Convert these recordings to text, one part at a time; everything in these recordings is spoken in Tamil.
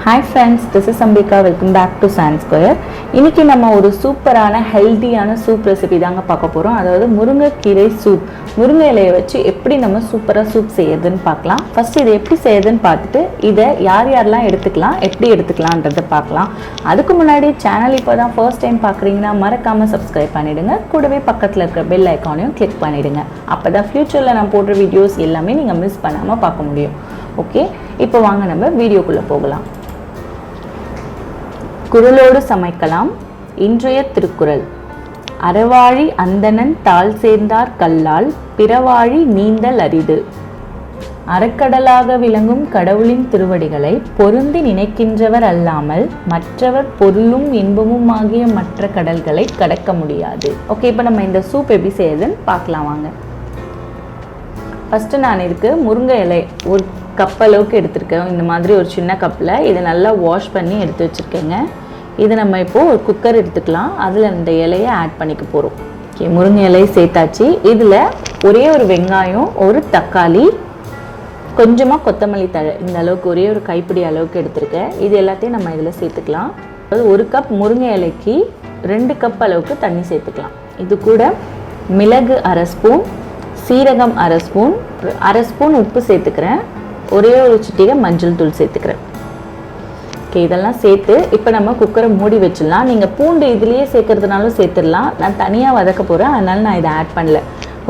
Hi friends, this is Ambika. Welcome back to Science Square. இன்னைக்கு நம்ம ஒரு சூப்பரான ஹெல்தியான சூப் ரெசிபி தாங்க பார்க்க போறோம். அதாவது முருங்கைக்கீரை சூப். முருங்கை இலையை வச்சு எப்படி நம்ம சூப்பரா சூப் செய்யறதுன்னு பார்க்கலாம். ஃபர்ஸ்ட் இதை எப்படி செய்யறதுன்னு பார்த்துட்டு இதை யாரெல்லாம் எடுத்துக்கலாம், எப்படி எடுத்துக்கலாம்ன்றதை பார்க்கலாம். அதுக்கு முன்னாடி சேனல் இப்போதான் ஃபர்ஸ்ட் டைம் பார்க்குறீங்கன்னா மறக்காம சப்ஸ்கிரைப் பண்ணிடுங்க. கூடவே பக்கத்தில் இருக்கிற பெல் ஐக்கானையும் கிளிக் பண்ணிடுங்க. அப்பதான் ஃபியூச்சரில் நான் போடுற வீடியோஸ் எல்லாமே நீங்கள் மிஸ் பண்ணாமல் பார்க்க முடியும். ஓகே, இப்போ வாங்க நம்ம வீடியோக்குள்ளே போகலாம். குறளோடு சமைக்கலாம். இன்றைய திருக்குறள்: அறவாழி அந்தணன் தாள் சேர்ந்தார் கல்லால் பிறவாழி நீந்தல் அரிது. அறக்கடலாக விளங்கும் கடவுளின் திருவடிகளை பொருந்தி நினைக்கின்றவர் அல்லாமல் மற்றவர் பொருளும் இன்பமும் ஆகிய மற்ற கடல்களை கடக்க முடியாது. ஓகே, இப்போ நம்ம இந்த சூப் எப்படி செய்யுதுன்னு பார்க்கலாம் வாங்க. ஃபஸ்ட்டு நான் இதுக்கு முருங்கை இலை ஒரு கப் அளவுக்கு எடுத்துருக்கேன். இந்த மாதிரி ஒரு சின்ன கப்பில் இதை நல்லா வாஷ் பண்ணி எடுத்து வச்சுருக்கேங்க. இதை நம்ம இப்போது ஒரு குக்கர் எடுத்துக்கலாம். அதில் இந்த இலையை ஆட் பண்ணிக்க போகிறோம். ஓகே, முருங்கை இலையை சேர்த்தாச்சு. இதில் ஒரே ஒரு வெங்காயம், ஒரு தக்காளி, கொஞ்சமாக கொத்தமல்லி தழை, இந்த அளவுக்கு ஒரே ஒரு கைப்பிடி அளவுக்கு எடுத்துருக்கேன். இது எல்லாத்தையும் நம்ம இதில் சேர்த்துக்கலாம். அதாவது ஒரு கப் முருங்கை இலைக்கு 2 கப் அளவுக்கு தண்ணி சேர்த்துக்கலாம். இது கூட மிளகு அரை ஸ்பூன், சீரகம் அரை ஸ்பூன், அரை ஸ்பூன் உப்பு சேர்த்துக்கிறேன், ஒரே ஒரு சிட்டிகை மஞ்சள் தூள் சேர்த்துக்கிறேன். ஓகே, இதெல்லாம் சேர்த்து இப்போ நம்ம குக்கரை மூடி வச்சிடலாம். நீங்கள் பூண்டு இதுலேயே சேர்க்கறதுனாலும் சேர்த்துடலாம். நான் தனியாக வதக்க போகிறேன், அதனால நான் இதை ஆட் பண்ணல.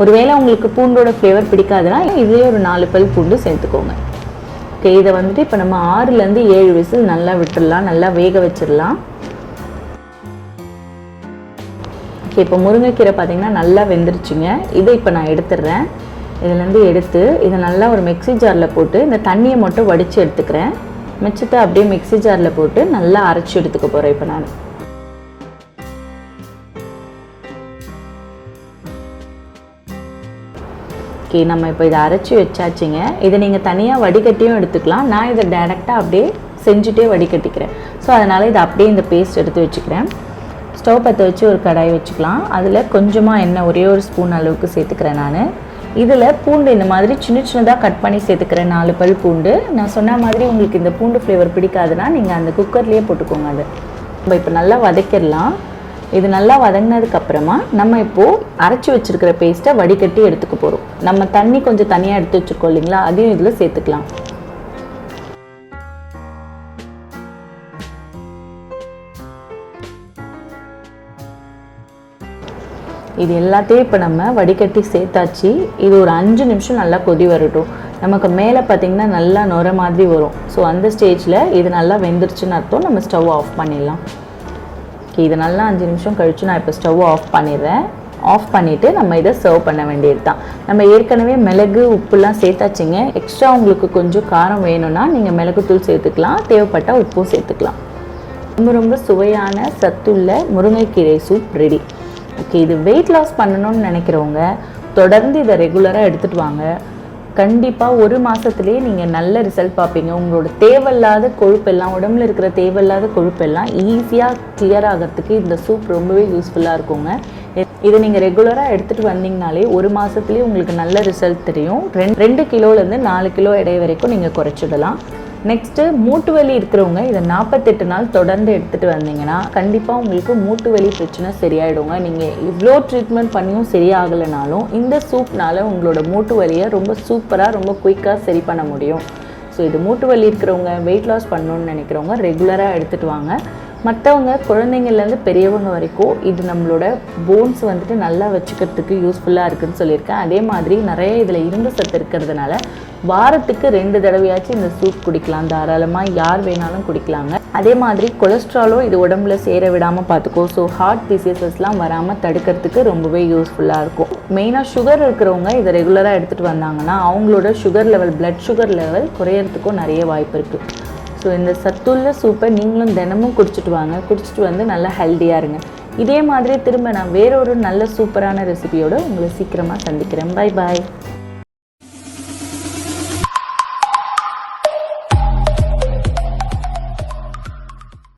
ஒருவேளை உங்களுக்கு பூண்டோட ஃப்ளேவர் பிடிக்காதுன்னா இதுலேயே ஒரு 4 பல் பூண்டு சேர்த்துக்கோங்க. ஓகே, இதை வந்துட்டு இப்போ நம்ம 6லேருந்து 7 விசில் நல்லா விட்டுடலாம், நல்லா வேக வச்சிடலாம். ஓகே, இப்போ முருங்கைக்கீரை பார்த்தீங்கன்னா நல்லா வெந்துருச்சுங்க. இதை இப்போ நான் எடுத்துடுறேன். இதுலேருந்து எடுத்து இதை நல்லா ஒரு மிக்ஸி ஜாரில் போட்டு இந்த தண்ணியை மட்டும் வடித்து எடுத்துக்கிறேன். மிச்சத்தை அப்படியே மிக்ஸி ஜாரில் போட்டு நல்லா அரைச்சி எடுத்துக்க போகிறேன் இப்போ நான். ஓகே, நம்ம இப்போ இதை அரைச்சி வச்சாச்சுங்க. இதை நீங்கள் தனியாக வடிகட்டியும் எடுத்துக்கலாம். நான் இதை டைரெக்டாக அப்படியே செஞ்சுட்டே வடிகட்டிக்கிறேன். ஸோ அதனால் இதை அப்படியே இந்த பேஸ்ட் எடுத்து வச்சுக்கிறேன். ஸ்டவ் பற்ற வச்சு ஒரு கடாய் வச்சுக்கலாம். அதில் கொஞ்சமாக எண்ணெய் ஒரே ஒரு ஸ்பூன் அளவுக்கு சேர்த்துக்கிறேன் நான். இதில் பூண்டு இந்த மாதிரி சின்ன சின்னதாக கட் பண்ணி சேர்த்துக்கிறேன், 4 பல் பூண்டு. நான் சொன்ன மாதிரி உங்களுக்கு இந்த பூண்டு ஃப்ளேவர் பிடிக்காதுன்னா நீங்கள் அந்த குக்கர்லேயே போட்டுக்கோங்க. அது நம்ம இப்போ நல்லா வதக்கிடலாம். இது நல்லா வதங்கினதுக்கப்புறமா நம்ம இப்போது அரைச்சி வச்சுருக்கிற பேஸ்ட்டை வடிகட்டி எடுத்துக்க போகிறோம். நம்ம தண்ணி கொஞ்சம் தனியாக எடுத்து வச்சுருக்கோம் இல்லைங்களா, அதையும் இதில் சேர்த்துக்கலாம். இது எல்லாத்தையும் இப்போ நம்ம வடிகட்டி சேர்த்தாச்சு. இது ஒரு 5 நிமிஷம் நல்லா கொதி வரட்டும். நமக்கு மேலே பார்த்திங்கன்னா நல்லா நுர மாதிரி வரும். ஸோ அந்த ஸ்டேஜில் இது நல்லா வெந்துருச்சுன்னு அர்த்தம். நம்ம ஸ்டவ் ஆஃப் பண்ணிடலாம். ஓகே, இது நல்லா 5 நிமிஷம் கழித்து நான் இப்போ ஸ்டவ் ஆஃப் பண்ணிடுறேன். ஆஃப் பண்ணிவிட்டு நம்ம இதை சர்வ் பண்ண வேண்டியது தான். நம்ம ஏற்கனவே மிளகு உப்புலாம் சேர்த்தாச்சுங்க. எக்ஸ்ட்ரா உங்களுக்கு கொஞ்சம் காரம் வேணும்னா நீங்கள் மிளகுத்தூள் சேர்த்துக்கலாம், தேவைப்பட்டால் உப்பும் சேர்த்துக்கலாம். ரொம்ப ரொம்ப சுவையான சத்துள்ள முருங்கைக்கீரை சூப் ரெடி. ஓகே, இது வெயிட் லாஸ் பண்ணணும்னு நினைக்கிறவங்க தொடர்ந்து இதை ரெகுலராக எடுத்துகிட்டு வாங்க. கண்டிப்பாக 1 மாதத்துலேயே நீங்கள் நல்ல ரிசல்ட் பார்ப்பீங்க. உங்களோட தேவையில்லாத கொழுப்பெல்லாம், உடம்புல இருக்கிற தேவையில்லாத கொழுப்பெல்லாம் ஈஸியாக கிளியர் ஆகிறதுக்கு இந்த சூப் ரொம்பவே யூஸ்ஃபுல்லாக இருக்குங்க. இதை நீங்கள் ரெகுலராக எடுத்துகிட்டு வந்தீங்கனாலே 1 மாதத்துலேயே உங்களுக்கு நல்ல ரிசல்ட் தெரியும். 2 கிலோலேருந்து 4 கிலோ எடை வரைக்கும் நீங்கள் குறைச்சிடலாம். நெக்ஸ்ட்டு மூட்டு வலி இருக்கிறவங்க இதை 48 நாள் தொடர்ந்து எடுத்துகிட்டு வந்தீங்கன்னா கண்டிப்பாக உங்களுக்கு மூட்டு வலி பிரச்சனை சரியாயிடுங்க. நீங்கள் இவ்வளோ ட்ரீட்மெண்ட் பண்ணியும் சரியாகலைனாலும் இந்த சூப்னால் உங்களோட மூட்டு வலியை ரொம்ப சூப்பராக ரொம்ப குயிக்காக சரி பண்ண முடியும். ஸோ இது மூட்டு வலி இருக்கிறவங்க, வெயிட் லாஸ் பண்ணணுன்னு நினைக்கிறவங்க ரெகுலராக எடுத்துகிட்டு வாங்க. மற்றவங்க குழந்தைங்கள்லேருந்து பெரியவங்க வரைக்கும் இது நம்மளோட போன்ஸ் வந்துட்டு நல்லா வச்சுக்கிறதுக்கு யூஸ்ஃபுல்லாக இருக்குதுன்னு சொல்லியிருக்கேன். அதே மாதிரி நிறைய இதில் இரும்பு சத்து இருக்கிறதுனால வாரத்துக்கு 2 தடவையாச்சும் இந்த சூப் குடிக்கலாம். தாராளமாக யார் வேணாலும் குடிக்கலாங்க. அதே மாதிரி கொலஸ்ட்ராலும் இது உடம்புல சேர விடாமல் பார்த்துக்கோ. ஸோ ஹார்ட் டிசீசஸ்லாம் வராமல் தடுக்கிறதுக்கு ரொம்பவே யூஸ்ஃபுல்லாக இருக்கும். மெயினாக சுகர் இருக்கிறவங்க இதை ரெகுலராக எடுத்துகிட்டு வந்தாங்கன்னா அவங்களோட sugar level, blood sugar level குறையிறதுக்கும் நிறைய வாய்ப்பு இருக்குது. ஸோ இந்த சத்துள்ள சூப்பை நீங்களும் தினமும் குடிச்சிட்டு வாங்க. குடிச்சிட்டு வந்து நல்லா ஹெல்த்தியாக இருங்க. இதே மாதிரி திரும்ப நான் வேறொரு நல்ல சூப்பரான ரெசிபியோடு உங்களை சீக்கிரமாக சந்திக்கிறேன். Bye bye.